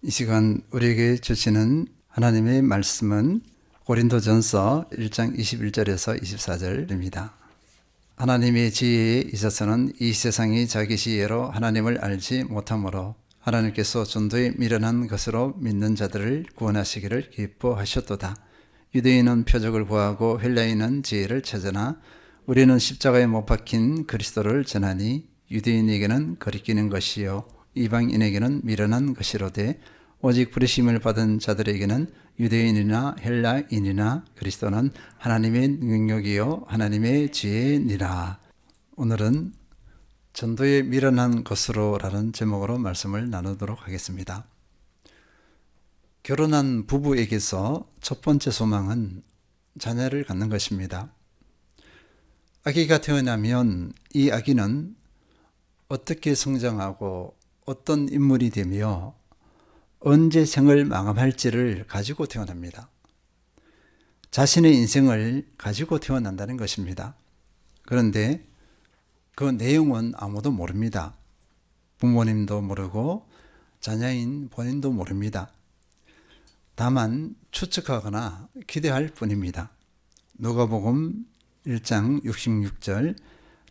이 시간 우리에게 주시는 하나님의 말씀은 고린도전서 1장 21절에서 24절입니다. 하나님의 지혜에 있어서는 이 세상이 자기 지혜로 하나님을 알지 못하므로 하나님께서 전도에 미련한 것으로 믿는 자들을 구원하시기를 기뻐하셨도다. 유대인은 표적을 구하고 헬라인은 지혜를 찾으나 우리는 십자가에 못 박힌 그리스도를 전하니 유대인에게는 거리끼는 것이요 이방인에게는 미련한 것이로되 오직 부르심을 받은 자들에게는 유대인이나 헬라인이나 그리스도는 하나님의 능력이요 하나님의 지혜니라. 오늘은 전도에 미련한 것으로 라는 제목으로 말씀을 나누도록 하겠습니다. 결혼한 부부에게서 첫 번째 소망은 자녀를 갖는 것입니다. 아기가 태어나면 이 아기는 어떻게 성장하고 어떤 인물이 되며 언제 생을 마감할지를 가지고 태어납니다. 자신의 인생을 가지고 태어난다는 것입니다. 그런데 그 내용은 아무도 모릅니다. 부모님도 모르고 자녀인 본인도 모릅니다. 다만 추측하거나 기대할 뿐입니다. 누가복음 1장 66절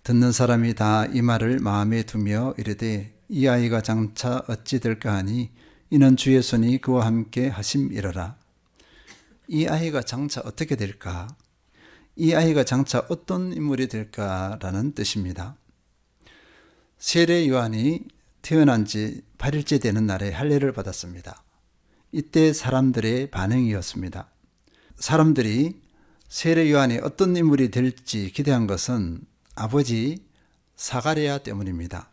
듣는 사람이 다 이 말을 마음에 두며 이르되 이 아이가 장차 어찌 될까 하니 이는 주의 손이 그와 함께 하심이러라. 이 아이가 장차 어떻게 될까? 이 아이가 장차 어떤 인물이 될까라는 뜻입니다. 세례 요한이 태어난 지 8일째 되는 날에 할례를 받았습니다. 이때 사람들의 반응이었습니다. 사람들이 세례 요한이 어떤 인물이 될지 기대한 것은 아버지 사가랴 때문입니다.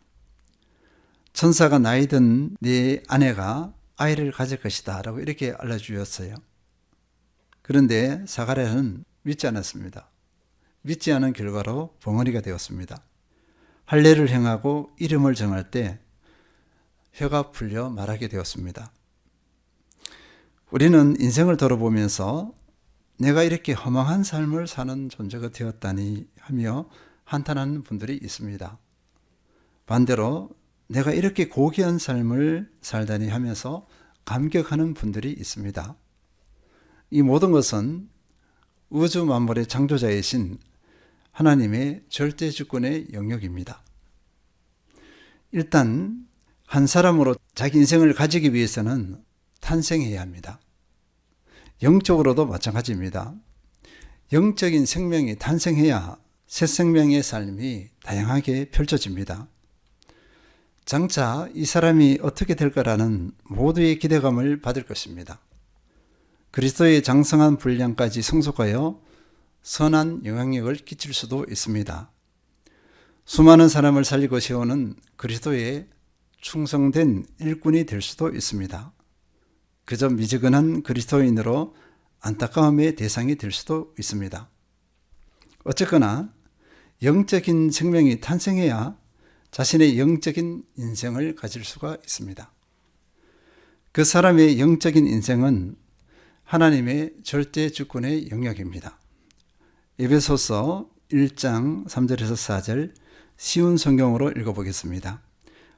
천사가 나이 든 네 아내가 아이를 가질 것이다 라고 이렇게 알려주었어요. 그런데 사가랴는 믿지 않았습니다. 믿지 않은 결과로 벙어리가 되었습니다. 할례를 행하고 이름을 정할 때 혀가 풀려 말하게 되었습니다. 우리는 인생을 돌아보면서 내가 이렇게 허망한 삶을 사는 존재가 되었다니 하며 한탄하는 분들이 있습니다. 반대로 내가 이렇게 고귀한 삶을 살다니 하면서 감격하는 분들이 있습니다. 이 모든 것은 우주 만물의 창조자이신 하나님의 절대 주권의 영역입니다. 일단 한 사람으로 자기 인생을 가지기 위해서는 탄생해야 합니다. 영적으로도 마찬가지입니다. 영적인 생명이 탄생해야 새 생명의 삶이 다양하게 펼쳐집니다. 장차 이 사람이 어떻게 될까라는 모두의 기대감을 받을 것입니다. 그리스도의 장성한 분량까지 성숙하여 선한 영향력을 끼칠 수도 있습니다. 수많은 사람을 살리고 세우는 그리스도의 충성된 일꾼이 될 수도 있습니다. 그저 미지근한 그리스도인으로 안타까움의 대상이 될 수도 있습니다. 어쨌거나 영적인 생명이 탄생해야 자신의 영적인 인생을 가질 수가 있습니다. 그 사람의 영적인 인생은 하나님의 절대 주권의 영역입니다. 에베소서 1장 3절에서 4절 쉬운 성경으로 읽어보겠습니다.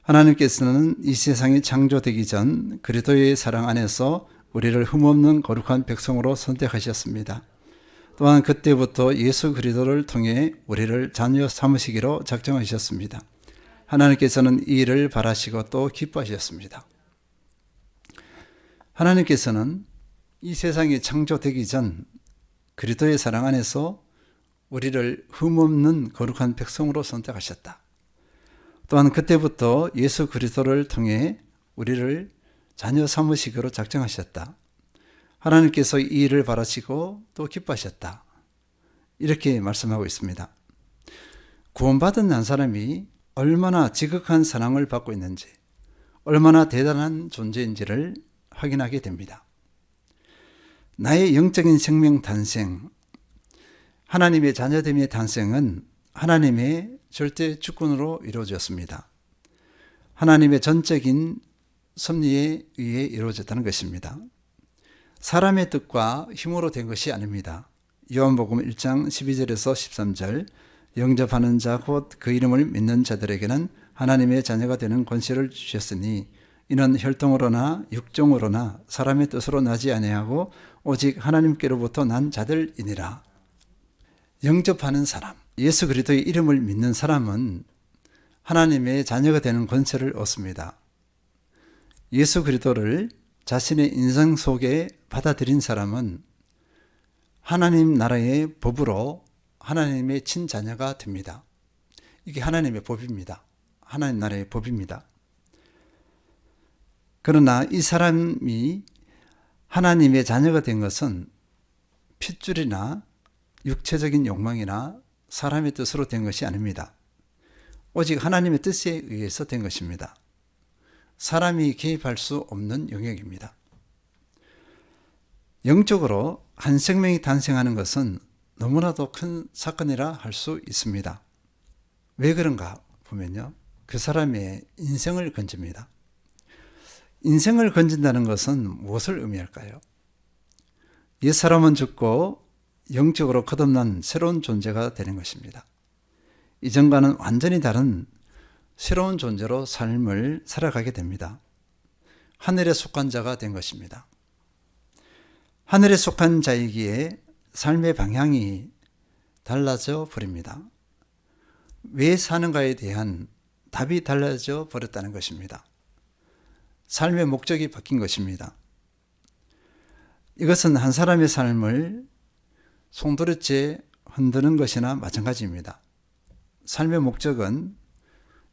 하나님께서는 이 세상이 창조되기 전 그리스도의 사랑 안에서 우리를 흠없는 거룩한 백성으로 선택하셨습니다. 또한 그때부터 예수 그리스도를 통해 우리를 자녀 삼으시기로 작정하셨습니다. 하나님께서는 이 일을 바라시고 또 기뻐하셨습니다. 하나님께서는 이 세상이 창조되기 전 그리스도의 사랑 안에서 우리를 흠없는 거룩한 백성으로 선택하셨다. 또한 그때부터 예수 그리스도를 통해 우리를 자녀 삼으시기로 작정하셨다. 하나님께서 이 일을 바라시고 또 기뻐하셨다. 이렇게 말씀하고 있습니다. 구원받은 한 사람이 얼마나 지극한 사랑을 받고 있는지, 얼마나 대단한 존재인지를 확인하게 됩니다. 나의 영적인 생명 탄생, 하나님의 자녀됨의 탄생은 하나님의 절대 주권으로 이루어졌습니다. 하나님의 전적인 섭리에 의해 이루어졌다는 것입니다. 사람의 뜻과 힘으로 된 것이 아닙니다. 요한복음 1장 12절에서 13절 영접하는 자 곧 그 이름을 믿는 자들에게는 하나님의 자녀가 되는 권세를 주셨으니 이는 혈통으로나 육종으로나 사람의 뜻으로 나지 아니하고 오직 하나님께로부터 난 자들이니라. 영접하는 사람, 예수 그리스도의 이름을 믿는 사람은 하나님의 자녀가 되는 권세를 얻습니다. 예수 그리스도를 자신의 인생 속에 받아들인 사람은 하나님 나라의 법으로 하나님의 친자녀가 됩니다. 이게 하나님의 법입니다. 하나님 나라의 법입니다. 그러나 이 사람이 하나님의 자녀가 된 것은 핏줄이나 육체적인 욕망이나 사람의 뜻으로 된 것이 아닙니다. 오직 하나님의 뜻에 의해서 된 것입니다. 사람이 개입할 수 없는 영역입니다. 영적으로 한 생명이 탄생하는 것은 너무나도 큰 사건이라 할 수 있습니다. 왜 그런가 보면요, 그 사람의 인생을 건집니다. 인생을 건진다는 것은 무엇을 의미할까요? 옛사람은 죽고 영적으로 거듭난 새로운 존재가 되는 것입니다. 이전과는 완전히 다른 새로운 존재로 삶을 살아가게 됩니다. 하늘에 속한 자가 된 것입니다. 하늘에 속한 자이기에 삶의 방향이 달라져 버립니다. 왜 사는가에 대한 답이 달라져 버렸다는 것입니다. 삶의 목적이 바뀐 것입니다. 이것은 한 사람의 삶을 송두리째 흔드는 것이나 마찬가지입니다. 삶의 목적은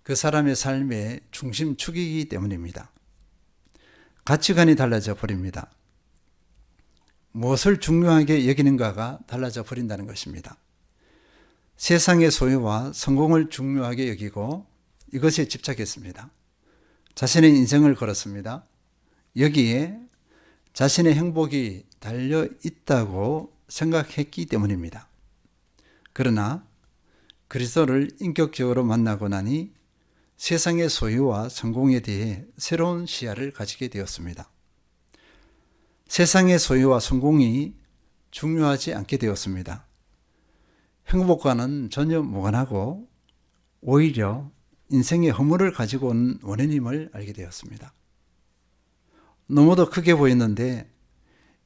그 사람의 삶의 중심축이기 때문입니다. 가치관이 달라져 버립니다. 무엇을 중요하게 여기는가가 달라져 버린다는 것입니다. 세상의 소유와 성공을 중요하게 여기고 이것에 집착했습니다. 자신의 인생을 걸었습니다. 여기에 자신의 행복이 달려 있다고 생각했기 때문입니다. 그러나 그리스도를 인격적으로 만나고 나니 세상의 소유와 성공에 대해 새로운 시야를 가지게 되었습니다. 세상의 소유와 성공이 중요하지 않게 되었습니다. 행복과는 전혀 무관하고 오히려 인생의 허물을 가지고 온 원인임을 알게 되었습니다. 너무도 크게 보였는데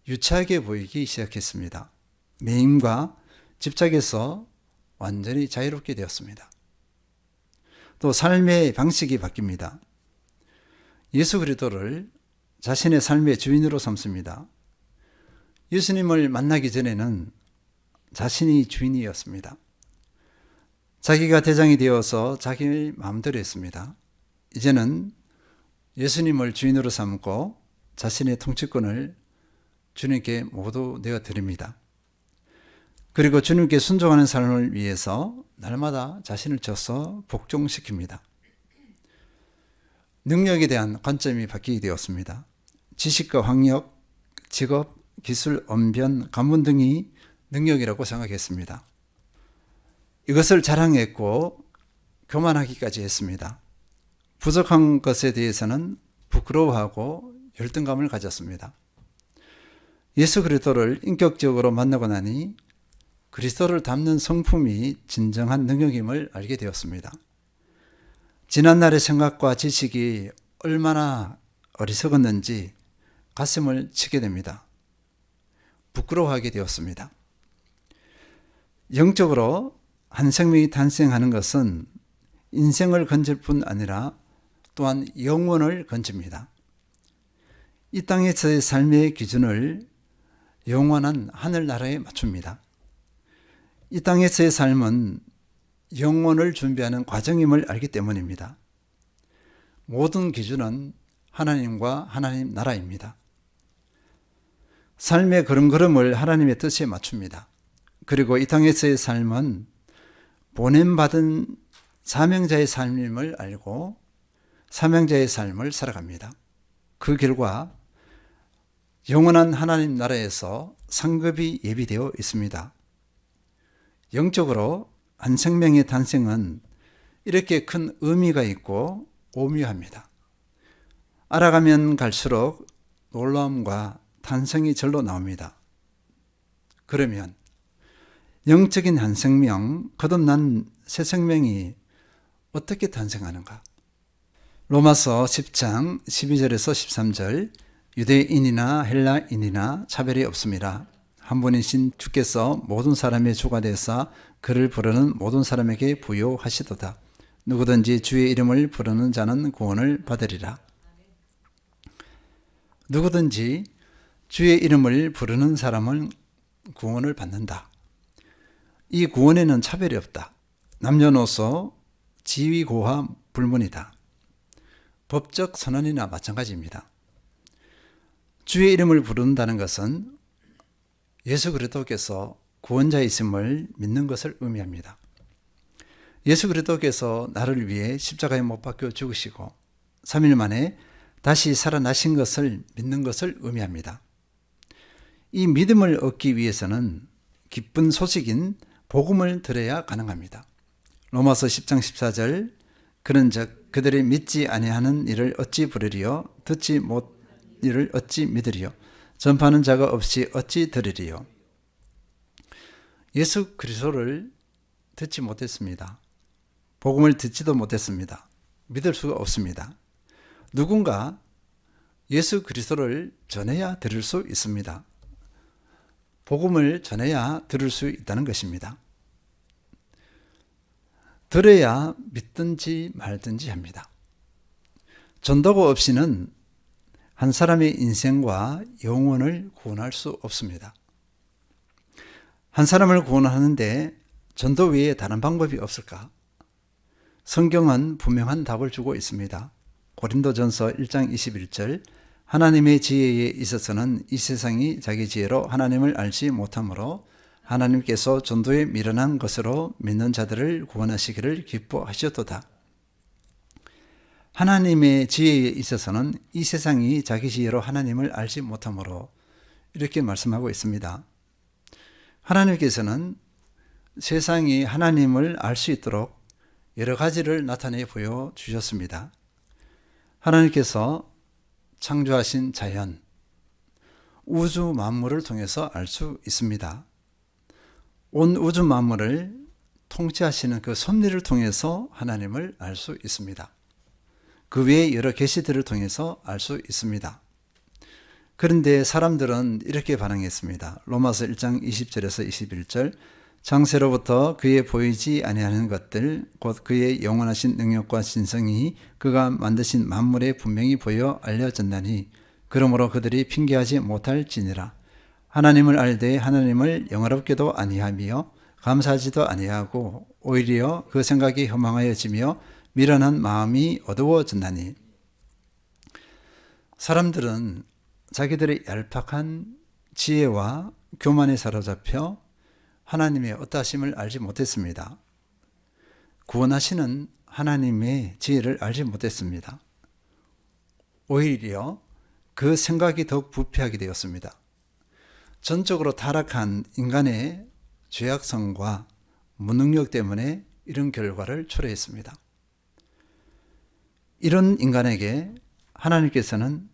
유치하게 보이기 시작했습니다. 매임과 집착에서 완전히 자유롭게 되었습니다. 또 삶의 방식이 바뀝니다. 예수 그리스도를 자신의 삶의 주인으로 삼습니다. 예수님을 만나기 전에는 자신이 주인이었습니다. 자기가 대장이 되어서 자기 마음대로 했습니다. 이제는 예수님을 주인으로 삼고 자신의 통치권을 주님께 모두 내어드립니다. 그리고 주님께 순종하는 삶을 위해서 날마다 자신을 쳐서 복종시킵니다. 능력에 대한 관점이 바뀌게 되었습니다. 지식과 학력, 직업, 기술, 언변, 가문 등이 능력이라고 생각했습니다. 이것을 자랑했고 교만하기까지 했습니다. 부족한 것에 대해서는 부끄러워하고 열등감을 가졌습니다. 예수 그리스도를 인격적으로 만나고 나니 그리스도를 닮는 성품이 진정한 능력임을 알게 되었습니다. 지난날의 생각과 지식이 얼마나 어리석었는지 가슴을 치게 됩니다. 부끄러워하게 되었습니다. 영적으로 한 생명이 탄생하는 것은 인생을 건질 뿐 아니라 또한 영혼을 건집니다. 이 땅에서의 삶의 기준을 영원한 하늘나라에 맞춥니다. 이 땅에서의 삶은 영혼을 준비하는 과정임을 알기 때문입니다. 모든 기준은 하나님과 하나님 나라입니다. 삶의 걸음걸음을 하나님의 뜻에 맞춥니다. 그리고 이 땅에서의 삶은 보냄받은 사명자의 삶임을 알고 사명자의 삶을 살아갑니다. 그 결과 영원한 하나님 나라에서 상급이 예비되어 있습니다. 영적으로 한 생명의 탄생은 이렇게 큰 의미가 있고 오묘합니다. 알아가면 갈수록 놀라움과 탄성이 절로 나옵니다. 그러면 영적인 한 생명, 거듭난 새 생명이 어떻게 탄생하는가? 로마서 10장 12절에서 13절 유대인이나 헬라인이나 차별이 없습니다. 한 분이신 주께서 모든 사람의 주가 되사 그를 부르는 모든 사람에게 부요하시도다. 누구든지 주의 이름을 부르는 자는 구원을 받으리라. 누구든지 주의 이름을 부르는 사람은 구원을 받는다. 이 구원에는 차별이 없다. 남녀노소, 지위고하 불문이다. 법적 선언이나 마찬가지입니다. 주의 이름을 부른다는 것은 예수 그리스도께서 구원자이심을 믿는 것을 의미합니다. 예수 그리스도께서 나를 위해 십자가에 못 박혀 죽으시고 3일 만에 다시 살아나신 것을 믿는 것을 의미합니다. 이 믿음을 얻기 위해서는 기쁜 소식인 복음을 들어야 가능합니다. 로마서 10장 14절 그런즉 그들이 믿지 아니하는 일을 어찌 부르리요 듣지 못 일을 어찌 믿으리요 전파하는 자가 없이 어찌 들으리요. 예수 그리스도를 듣지 못했습니다. 복음을 듣지도 못했습니다. 믿을 수가 없습니다. 누군가 예수 그리스도를 전해야 들을 수 있습니다. 복음을 전해야 들을 수 있다는 것입니다. 들어야 믿든지 말든지 합니다. 전도가 없이는 한 사람의 인생과 영혼을 구원할 수 없습니다. 한 사람을 구원하는데 전도 외에 다른 방법이 없을까? 성경은 분명한 답을 주고 있습니다. 고린도전서 1장 21절 하나님의 지혜에 있어서는 이 세상이 자기 지혜로 하나님을 알지 못하므로 하나님께서 전도에 미련한 것으로 믿는 자들을 구원하시기를 기뻐하셨도다. 하나님의 지혜에 있어서는 이 세상이 자기 지혜로 하나님을 알지 못하므로 이렇게 말씀하고 있습니다. 하나님께서는 세상이 하나님을 알 수 있도록 여러 가지를 나타내 보여주셨습니다. 하나님께서 창조하신 자연, 우주 만물을 통해서 알 수 있습니다. 온 우주 만물을 통치하시는 그 섭리를 통해서 하나님을 알 수 있습니다. 그 외에 여러 계시들을 통해서 알 수 있습니다. 그런데 사람들은 이렇게 반응했습니다. 로마서 1장 20절에서 21절 창세로부터 그의 보이지 아니하는 것들 곧 그의 영원하신 능력과 신성이 그가 만드신 만물에 분명히 보여 알려졌나니 그러므로 그들이 핑계하지 못할지니라. 하나님을 알되 하나님을 영화롭게도 아니하며 감사하지도 아니하고 오히려 그 생각이 허망하여지며 미련한 마음이 어두워졌나니. 사람들은 자기들의 얄팍한 지혜와 교만에 사로잡혀 하나님의 어떠하심을 알지 못했습니다. 구원하시는 하나님의 지혜를 알지 못했습니다. 오히려 그 생각이 더욱 부패하게 되었습니다. 전적으로 타락한 인간의 죄악성과 무능력 때문에 이런 결과를 초래했습니다. 이런 인간에게 하나님께서는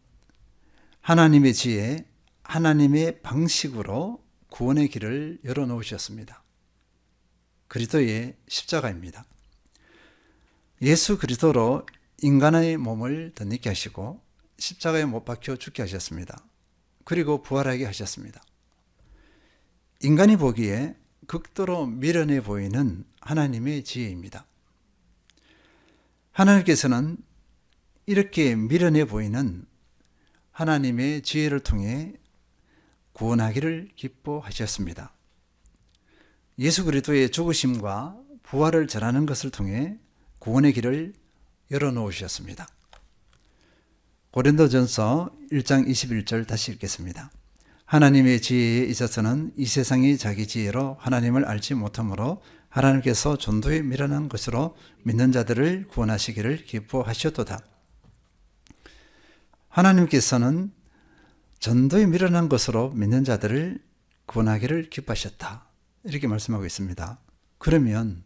하나님의 지혜, 하나님의 방식으로 구원의 길을 열어놓으셨습니다. 그리스도의 십자가입니다. 예수 그리스도로 인간의 몸을 덧입게 하시고 십자가에 못 박혀 죽게 하셨습니다. 그리고 부활하게 하셨습니다. 인간이 보기에 극도로 미련해 보이는 하나님의 지혜입니다. 하나님께서는 이렇게 미련해 보이는 하나님의 지혜를 통해 구원하기를 기뻐하셨습니다. 예수 그리스도의 죽으심과 부활을 전하는 것을 통해 구원의 길을 열어놓으셨습니다. 고린도전서 1장 21절 다시 읽겠습니다. 하나님의 지혜에 있어서는 이 세상이 자기 지혜로 하나님을 알지 못하므로 하나님께서 전도에 미련한 것으로 믿는 자들을 구원하시기를 기뻐하셨도다. 하나님께서는 전도에 미련한 것으로 믿는 자들을 구원하기를 기뻐하셨다. 이렇게 말씀하고 있습니다. 그러면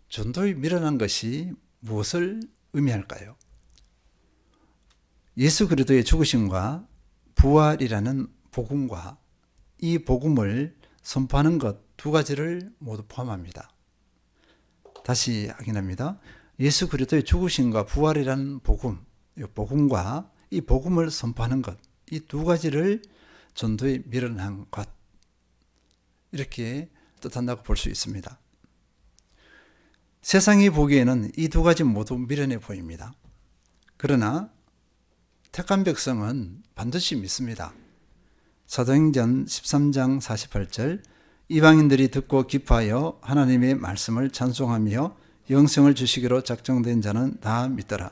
전도에 미련한 것이 무엇을 의미할까요? 예수 그리스도의 죽으심과 부활이라는 복음과 이 복음을 선포하는 것 두 가지를 모두 포함합니다. 다시 확인합니다. 예수 그리스도의 죽으심과 부활이라는 복음, 이 복음과 이 복음을 선포하는 것, 이 두 가지를 전도에 밀어넣은 것, 이렇게 뜻한다고 볼 수 있습니다. 세상이 보기에는 이 두 가지 모두 미련해 보입니다. 그러나 택한 백성은 반드시 믿습니다. 사도행전 13장 48절, 이방인들이 듣고 기뻐하여 하나님의 말씀을 찬송하며 영생을 주시기로 작정된 자는 다 믿더라.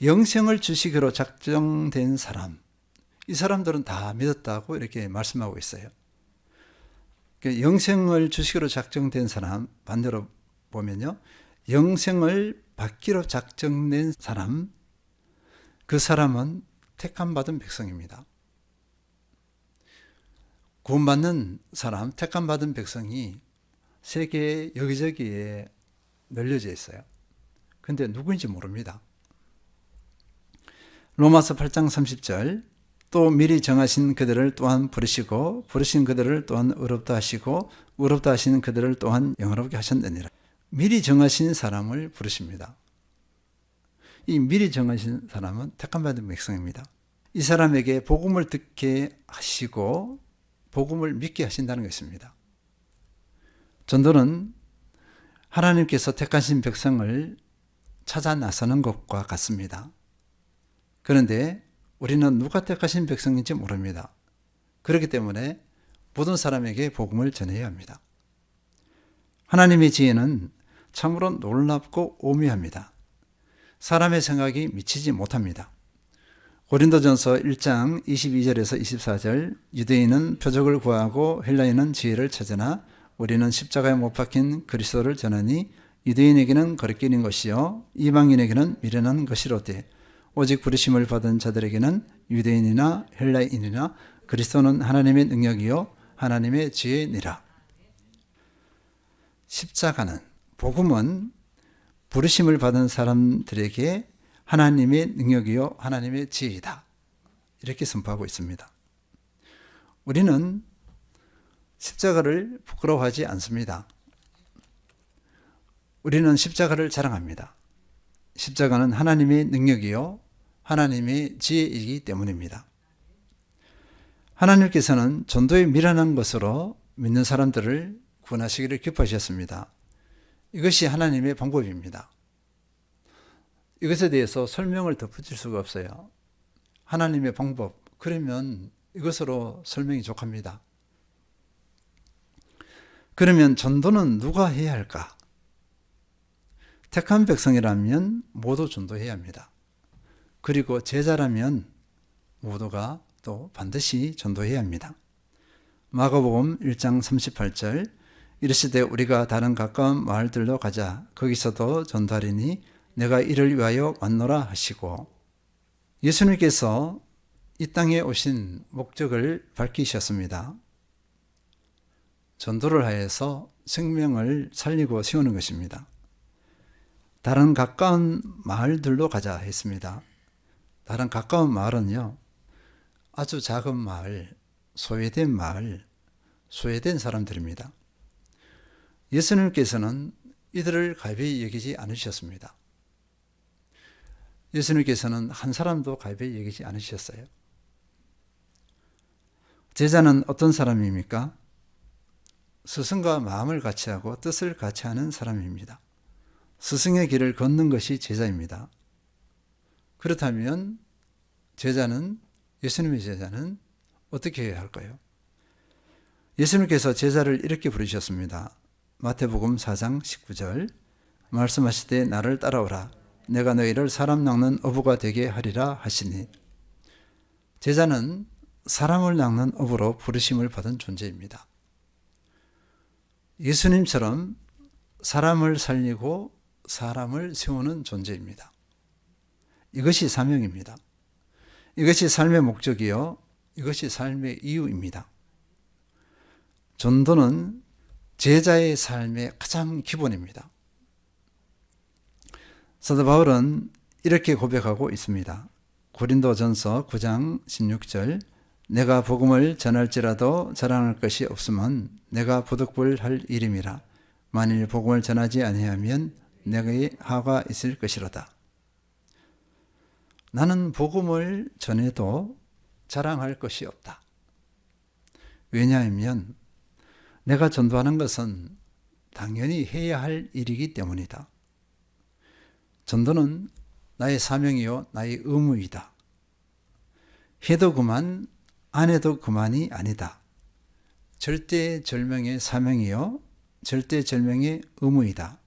영생을 주시기로 작정된 사람, 이 사람들은 다 믿었다고 이렇게 말씀하고 있어요. 영생을 주시기로 작정된 사람, 반대로 보면요, 영생을 받기로 작정된 사람, 그 사람은 택함 받은 백성입니다. 구원받는 사람, 택함 받은 백성이 세계 여기저기에 널려져 있어요. 근데 누구인지 모릅니다. 로마서 8장 30절, 또 미리 정하신 그들을 또한 부르시고 부르신 그들을 또한 의롭다 하시고 의롭다 하시는 그들을 또한 영화롭게 하셨느니라. 미리 정하신 사람을 부르십니다. 이 미리 정하신 사람은 택함 받은 백성입니다. 이 사람에게 복음을 듣게 하시고 복음을 믿게 하신다는 것입니다. 전도는 하나님께서 택하신 백성을 찾아 나서는 것과 같습니다. 그런데 우리는 누가 택하신 백성인지 모릅니다. 그렇기 때문에 모든 사람에게 복음을 전해야 합니다. 하나님의 지혜는 참으로 놀랍고 오묘합니다. 사람의 생각이 미치지 못합니다. 고린도전서 1장 22절에서 24절, 유대인은 표적을 구하고 헬라인은 지혜를 찾으나 우리는 십자가에 못 박힌 그리스도를 전하니 유대인에게는 거리끼는 것이요 이방인에게는 미련한 것이로되 오직 부르심을 받은 자들에게는 유대인이나 헬라인이나 그리스도는 하나님의 능력이요 하나님의 지혜니라. 십자가는, 복음은 부르심을 받은 사람들에게 하나님의 능력이요 하나님의 지혜이다, 이렇게 선포하고 있습니다. 우리는 십자가를 부끄러워하지 않습니다. 우리는 십자가를 자랑합니다. 십자가는 하나님의 능력이요 하나님의 지혜이기 때문입니다. 하나님께서는 전도에 미련한 것으로 믿는 사람들을 구원하시기를 기뻐하셨습니다. 이것이 하나님의 방법입니다. 이것에 대해서 설명을 덧붙일 수가 없어요. 하나님의 방법, 그러면 이것으로 설명이 족합니다. 그러면 전도는 누가 해야 할까? 택한 백성이라면 모두 전도해야 합니다. 그리고 제자라면 모두가 또 반드시 전도해야 합니다. 마가복음 1장 38절, 이르시되 우리가 다른 가까운 마을들로 가자. 거기서도 전도하리니 내가 이를 위하여 왔노라 하시고, 예수님께서 이 땅에 오신 목적을 밝히셨습니다. 전도를 하여서 생명을 살리고 세우는 것입니다. 다른 가까운 마을들로 가자 했습니다. 다른 가까운 마을은요, 아주 작은 마을, 소외된 마을, 소외된 사람들입니다. 예수님께서는 이들을 가벼이 여기지 않으셨습니다. 예수님께서는 한 사람도 가벼이 여기지 않으셨어요. 제자는 어떤 사람입니까? 스승과 마음을 같이 하고 뜻을 같이 하는 사람입니다. 스승의 길을 걷는 것이 제자입니다. 그렇다면 예수님의 제자는 어떻게 해야 할까요? 예수님께서 제자를 이렇게 부르셨습니다. 마태복음 4장 19절, 말씀하시되 나를 따라오라. 내가 너희를 사람 낚는 어부가 되게 하리라 하시니, 제자는 사람을 낚는 어부로 부르심을 받은 존재입니다. 예수님처럼 사람을 살리고 사람을 세우는 존재입니다. 이것이 사명입니다. 이것이 삶의 목적이요, 이것이 삶의 이유입니다. 전도는 제자의 삶의 가장 기본입니다. 사도 바울은 이렇게 고백하고 있습니다. 고린도전서 9장 16절, 내가 복음을 전할지라도 자랑할 것이 없으면 내가 부득불할 일임이라. 만일 복음을 전하지 아니하면 내게 화가 있을 것이로다. 나는 복음을 전해도 자랑할 것이 없다. 왜냐하면 내가 전도하는 것은 당연히 해야 할 일이기 때문이다. 전도는 나의 사명이요 나의 의무이다. 해도 그만 안 해도 그만이 아니다. 절대절명의 사명이요 절대절명의 의무이다.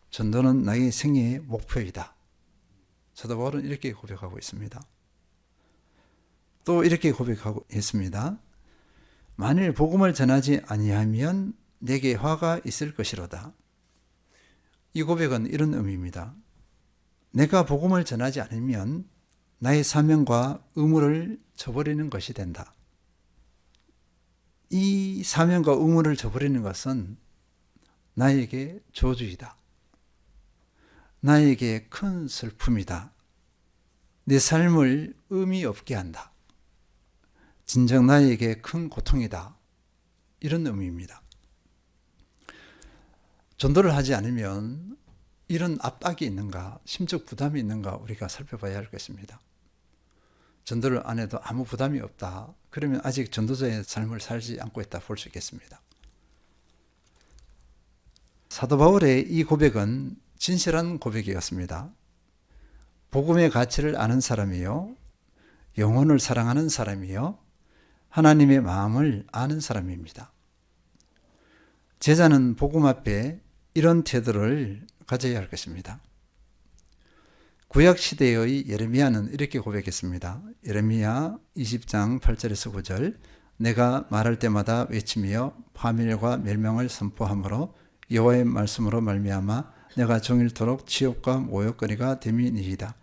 전도는 나의 생애의 목표이다. 사도 바울은 이렇게 고백하고 있습니다. 또 이렇게 고백하고 있습니다. 만일 복음을 전하지 아니하면 내게 화가 있을 것이로다. 이 고백은 이런 의미입니다. 내가 복음을 전하지 않으면 나의 사명과 의무를 저버리는 것이 된다. 이 사명과 의무를 저버리는 것은 나에게 저주이다. 나에게 큰 슬픔이다. 내 삶을 의미 없게 한다. 진정 나에게 큰 고통이다. 이런 의미입니다. 전도를 하지 않으면 이런 압박이 있는가, 심적 부담이 있는가 우리가 살펴봐야 할 것입니다. 전도를 안 해도 아무 부담이 없다. 그러면 아직 전도자의 삶을 살지 않고 있다 볼 수 있겠습니다. 사도 바울의 이 고백은 진실한 고백이었습니다. 복음의 가치를 아는 사람이요, 영혼을 사랑하는 사람이요, 하나님의 마음을 아는 사람입니다. 제자는 복음 앞에 이런 태도를 가져야 할 것입니다. 구약시대의 예레미야는 이렇게 고백했습니다. 예레미야 20장 8절에서 9절 내가 말할 때마다 외치며 파멸과 멸망을 선포하므로 여호와의 말씀으로 말미암아 내가 종일토록 치욕과 모욕거리가 됨이니이다.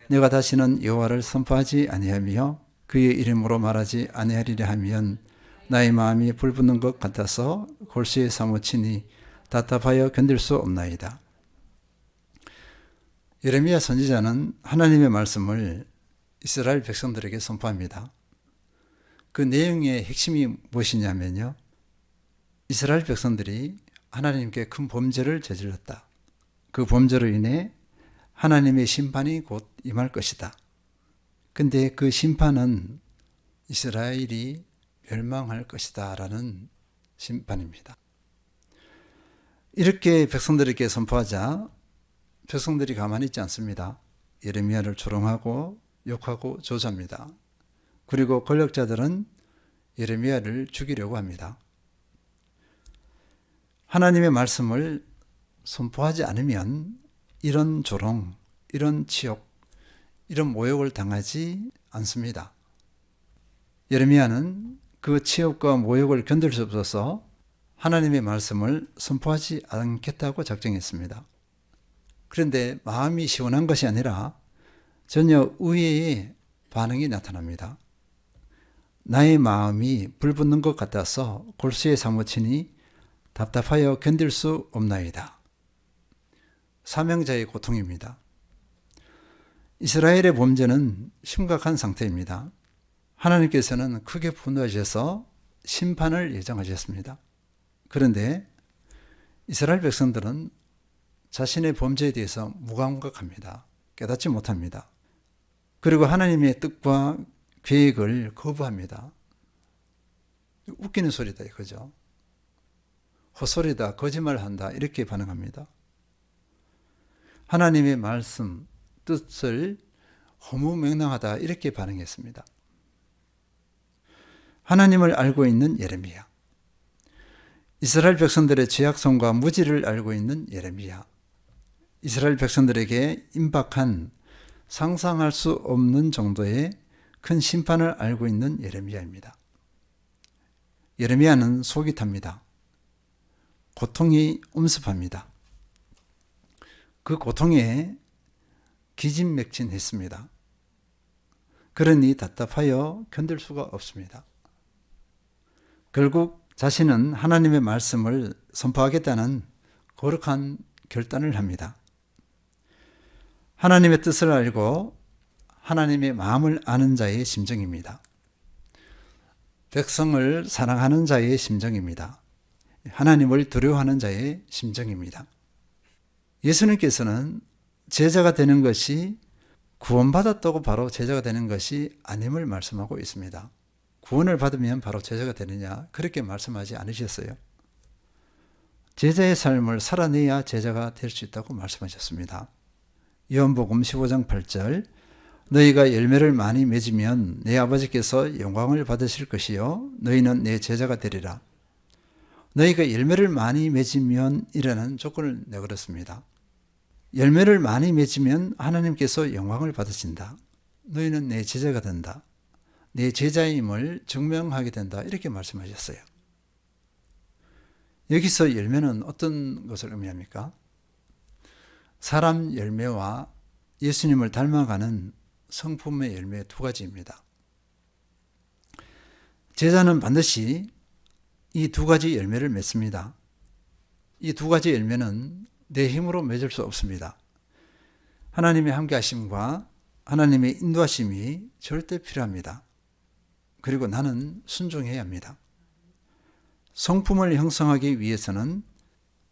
내가 다시는 여호와를 선포하지 아니하며 그의 이름으로 말하지 아니하리라 하면 나의 마음이 불붙는 것 같아서 골수에 사무치니 답답하여 견딜 수 없나이다. 예레미야 선지자는 하나님의 말씀을 이스라엘 백성들에게 선포합니다. 그 내용의 핵심이 무엇이냐면요, 이스라엘 백성들이 하나님께 큰 범죄를 저질렀다. 그 범죄로 인해 하나님의 심판이 곧 임할 것이다. 근데 그 심판은 이스라엘이 멸망할 것이다 라는 심판입니다. 이렇게 백성들에게 선포하자 백성들이 가만히 있지 않습니다. 예레미야를 조롱하고 욕하고 저주합니다. 그리고 권력자들은 예레미야를 죽이려고 합니다. 하나님의 말씀을 선포하지 않으면 이런 조롱, 이런 치욕, 이런 모욕을 당하지 않습니다. 예레미야는 그 치욕과 모욕을 견딜 수 없어서 하나님의 말씀을 선포하지 않겠다고 작정했습니다. 그런데 마음이 시원한 것이 아니라 전혀 의외의 반응이 나타납니다. 나의 마음이 불붙는 것 같아서 골수에 사무치니 답답하여 견딜 수 없나이다. 사명자의 고통입니다. 이스라엘의 범죄는 심각한 상태입니다. 하나님께서는 크게 분노하셔서 심판을 예정하셨습니다. 그런데 이스라엘 백성들은 자신의 범죄에 대해서 무감각합니다. 깨닫지 못합니다. 그리고 하나님의 뜻과 계획을 거부합니다. 웃기는 소리다 이거죠. 헛소리다, 거짓말한다 이렇게 반응합니다. 하나님의 말씀, 뜻을 허무맹랑하다 이렇게 반응했습니다. 하나님을 알고 있는 예레미야, 이스라엘 백성들의 죄악성과 무지를 알고 있는 예레미야, 이스라엘 백성들에게 임박한 상상할 수 없는 정도의 큰 심판을 알고 있는 예레미야입니다. 예레미야는 속이 탑니다. 고통이 엄습합니다. 그 고통에 기진맥진했습니다. 그러니 답답하여 견딜 수가 없습니다. 결국 자신은 하나님의 말씀을 선포하겠다는 거룩한 결단을 합니다. 하나님의 뜻을 알고 하나님의 마음을 아는 자의 심정입니다. 백성을 사랑하는 자의 심정입니다. 하나님을 두려워하는 자의 심정입니다. 예수님께서는 제자가 되는 것이 구원받았다고 바로 제자가 되는 것이 아님을 말씀하고 있습니다. 구원을 받으면 바로 제자가 되느냐 그렇게 말씀하지 않으셨어요. 제자의 삶을 살아내야 제자가 될 수 있다고 말씀하셨습니다. 요한복음 15장 8절 너희가 열매를 많이 맺으면 내 아버지께서 영광을 받으실 것이요 너희는 내 제자가 되리라. 너희가 열매를 많이 맺으면 이라는 조건을 내걸었습니다. 열매를 많이 맺으면 하나님께서 영광을 받으신다. 너희는 내 제자가 된다. 내 제자임을 증명하게 된다. 이렇게 말씀하셨어요. 여기서 열매는 어떤 것을 의미합니까? 사람 열매와 예수님을 닮아가는 성품의 열매 두 가지입니다. 제자는 반드시 이 두 가지 열매를 맺습니다. 이 두 가지 열매는 내 힘으로 맺을 수 없습니다. 하나님의 함께하심과 하나님의 인도하심이 절대 필요합니다. 그리고 나는 순종해야 합니다. 성품을 형성하기 위해서는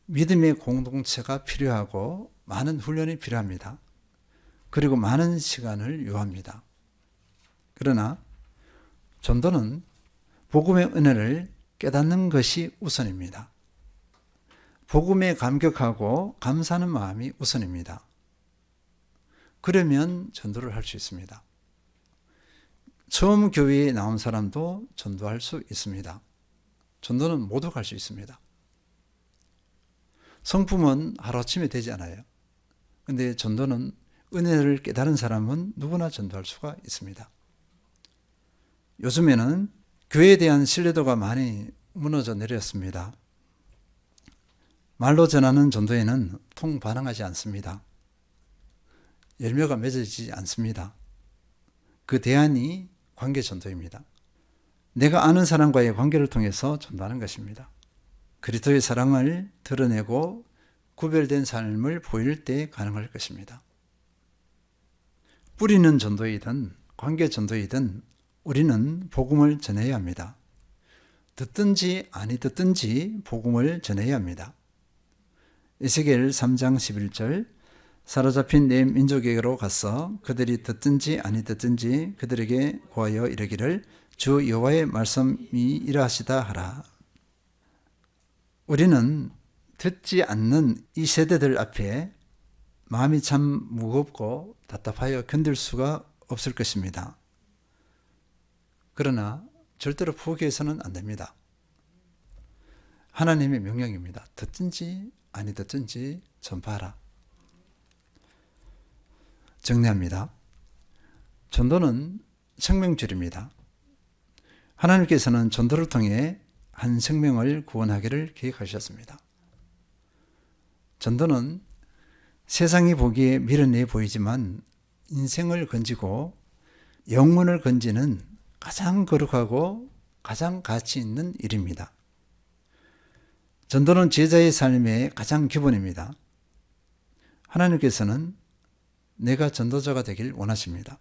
믿음의 공동체가 필요하고 많은 훈련이 필요합니다. 그리고 많은 시간을 요합니다. 그러나 전도는 복음의 은혜를 깨닫는 것이 우선입니다. 복음에 감격하고 감사하는 마음이 우선입니다. 그러면 전도를 할 수 있습니다. 처음 교회에 나온 사람도 전도할 수 있습니다. 전도는 모두 갈 수 있습니다. 성품은 하루아침에 되지 않아요. 그런데 전도는 은혜를 깨달은 사람은 누구나 전도할 수가 있습니다. 요즘에는 교회에 대한 신뢰도가 많이 무너져 내렸습니다. 말로 전하는 전도에는 통 반응하지 않습니다. 열매가 맺어지지 않습니다. 그 대안이 관계 전도입니다. 내가 아는 사람과의 관계를 통해서 전도하는 것입니다. 그리스도의 사랑을 드러내고 구별된 삶을 보일 때 가능할 것입니다. 뿌리는 전도이든 관계 전도이든 우리는 복음을 전해야 합니다. 듣든지 아니 듣든지 복음을 전해야 합니다. 에스겔 3장 11절 사로잡힌 내 민족에게로 가서 그들이 듣든지 아니 듣든지 그들에게 고하여 이르기를 주 여호와의 말씀이 이러하시다 하라. 우리는 듣지 않는 이 세대들 앞에 마음이 참 무겁고 답답하여 견딜 수가 없을 것입니다. 그러나 절대로 포기해서는 안 됩니다. 하나님의 명령입니다. 듣든지 아니 듣든지 전파하라. 정리합니다. 전도는 생명줄입니다. 하나님께서는 전도를 통해 한 생명을 구원하기를 계획하셨습니다. 전도는 세상이 보기에 미련해 보이지만 인생을 건지고 영혼을 건지는 가장 거룩하고 가장 가치 있는 일입니다. 전도는 제자의 삶의 가장 기본입니다. 하나님께서는 내가 전도자가 되길 원하십니다.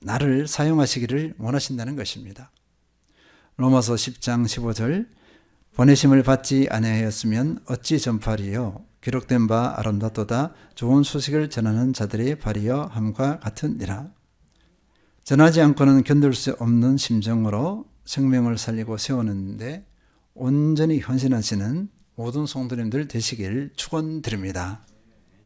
나를 사용하시기를 원하신다는 것입니다. 로마서 10장 15절 보내심을 받지 아니하였으면 어찌 전파리요 기록된 바 아름답도다 좋은 소식을 전하는 자들의 발이여 함과 같으니라. 전하지 않고는 견딜 수 없는 심정으로 생명을 살리고 세우는데 온전히 헌신하시는 모든 성도님들 되시길 축원드립니다.